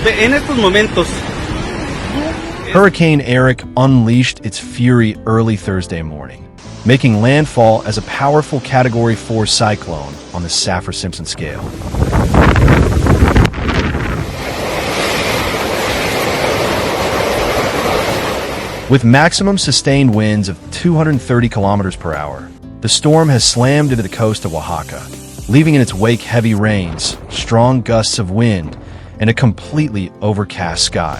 En estos momentos, Hurricane Erick unleashed its fury early Thursday morning, making landfall as a powerful Category 4 cyclone on the Saffir-Simpson scale. With maximum sustained winds of 230 kilometers per hour, the storm has slammed into the coast of Oaxaca, leaving in its wake heavy rains, strong gusts of wind, and a completely overcast sky.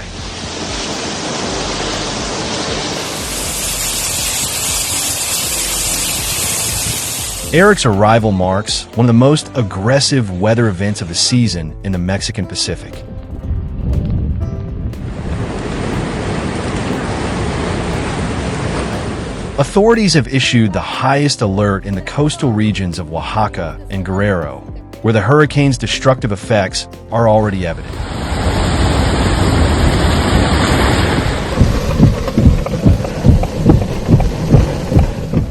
Erick's arrival marks one of the most aggressive weather events of the season in the Mexican Pacific. Authorities have issued the highest alert in the coastal regions of Oaxaca and Guerrero, where the hurricane's destructive effects are already evident.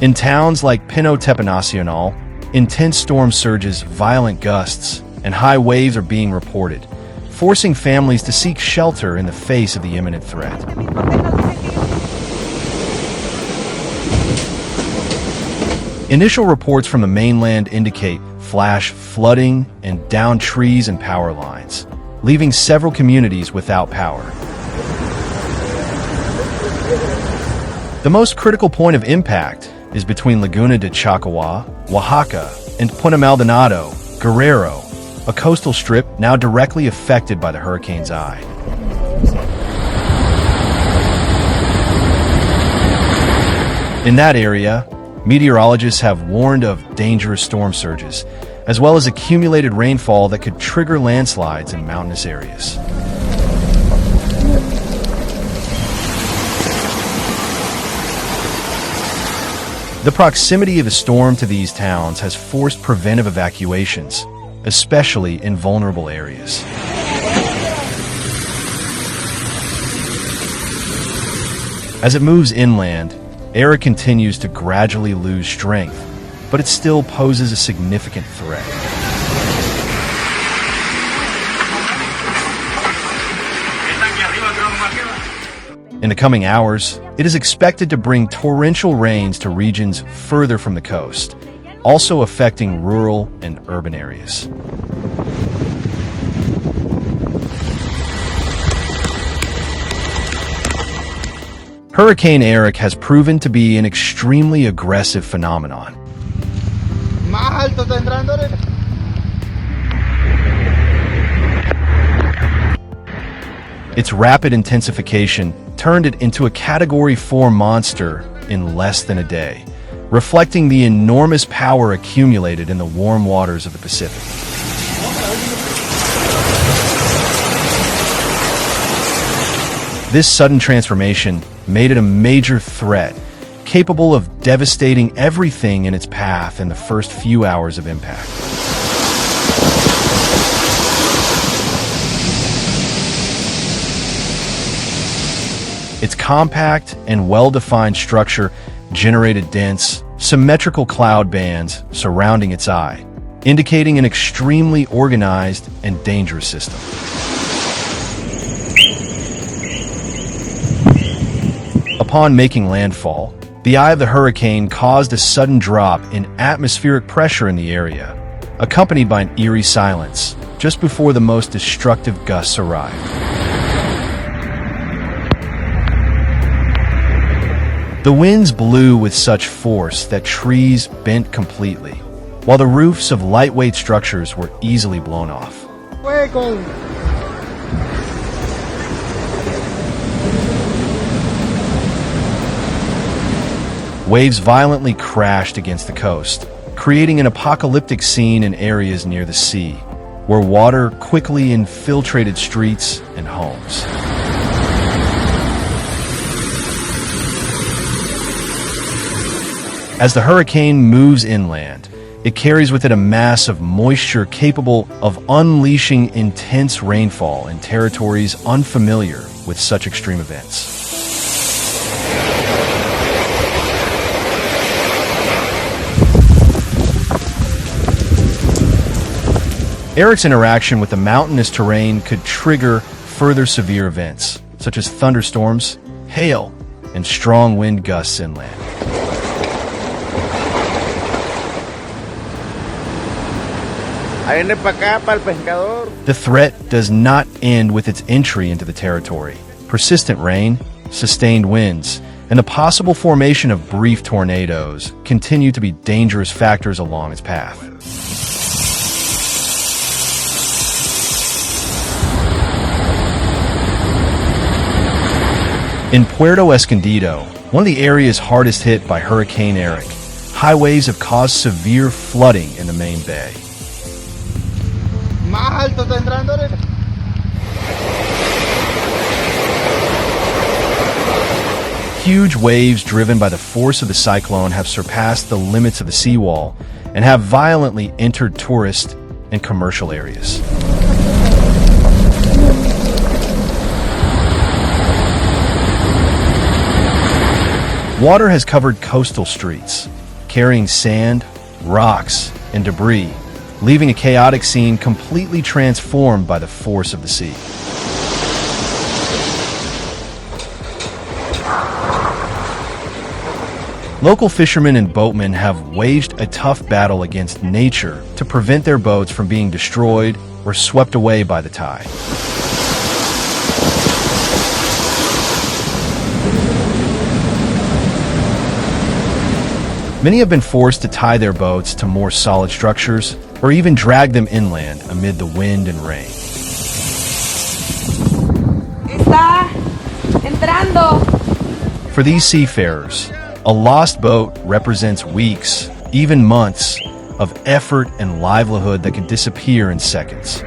In towns like Pinotepa Nacional, intense storm surges, violent gusts, and high waves are being reported, forcing families to seek shelter in the face of the imminent threat. Initial reports from the mainland indicate flash flooding and downed trees and power lines, leaving several communities without power. The most critical point of impact is between Laguna de Chacahua, Oaxaca, and Puente Maldonado, Guerrero, a coastal strip now directly affected by the hurricane's eye. In that area, meteorologists have warned of dangerous storm surges, as well as accumulated rainfall that could trigger landslides in mountainous areas. The proximity of the storm to these towns has forced preventive evacuations, especially in vulnerable areas. As it moves inland, Erick continues to gradually lose strength, but it still poses a significant threat. In the coming hours, it is expected to bring torrential rains to regions further from the coast, also affecting rural and urban areas. Hurricane Erick has proven to be an extremely aggressive phenomenon. Its rapid intensification turned it into a Category 4 monster in less than a day, reflecting the enormous power accumulated in the warm waters of the Pacific. This sudden transformation made it a major threat, capable of devastating everything in its path in the first few hours of impact. Its compact and well-defined structure generated dense, symmetrical cloud bands surrounding its eye, indicating an extremely organized and dangerous system. Upon making landfall, the eye of the hurricane caused a sudden drop in atmospheric pressure in the area, accompanied by an eerie silence just before the most destructive gusts arrived. The winds blew with such force that trees bent completely, while the roofs of lightweight structures were easily blown off. Waves violently crashed against the coast, creating an apocalyptic scene in areas near the sea, where water quickly infiltrated streets and homes. As the hurricane moves inland, it carries with it a mass of moisture capable of unleashing intense rainfall in territories unfamiliar with such extreme events. Erick's interaction with the mountainous terrain could trigger further severe events, such as thunderstorms, hail, and strong wind gusts inland. The threat does not end with its entry into the territory. Persistent rain, sustained winds, and the possible formation of brief tornadoes continue to be dangerous factors along its path. In Puerto Escondido, one of the areas hardest hit by Hurricane Erick, high waves have caused severe flooding in the main bay. Huge waves driven by the force of the cyclone have surpassed the limits of the seawall and have violently entered tourist and commercial areas. Water has covered coastal streets, carrying sand, rocks, and debris, leaving a chaotic scene completely transformed by the force of the sea. Local fishermen and boatmen have waged a tough battle against nature to prevent their boats from being destroyed or swept away by the tide. Many have been forced to tie their boats to more solid structures or even drag them inland amid the wind and rain. Está entrando. For these seafarers, a lost boat represents weeks, even months, of effort and livelihood that can disappear in seconds.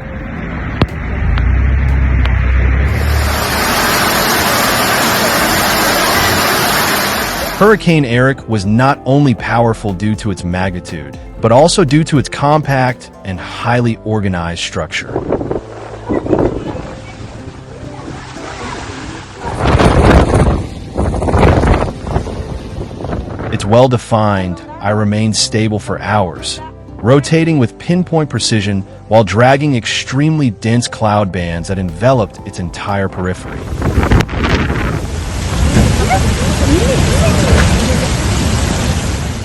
Hurricane Erick was not only powerful due to its magnitude, but also due to its compact and highly organized structure. It's well-defined, I remained stable for hours, rotating with pinpoint precision while dragging extremely dense cloud bands that enveloped its entire periphery.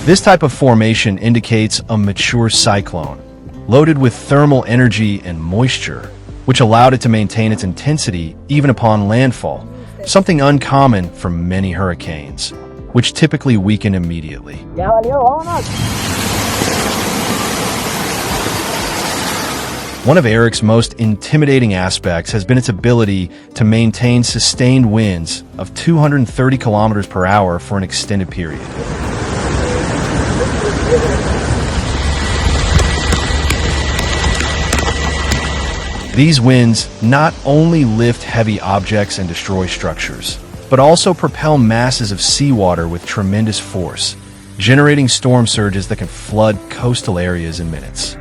This type of formation indicates a mature cyclone, loaded with thermal energy and moisture, which allowed it to maintain its intensity even upon landfall, something uncommon for many hurricanes, which typically weaken immediately. One of Erick's most intimidating aspects has been its ability to maintain sustained winds of 230 kilometers per hour for an extended period. These winds not only lift heavy objects and destroy structures, but also propel masses of seawater with tremendous force, generating storm surges that can flood coastal areas in minutes.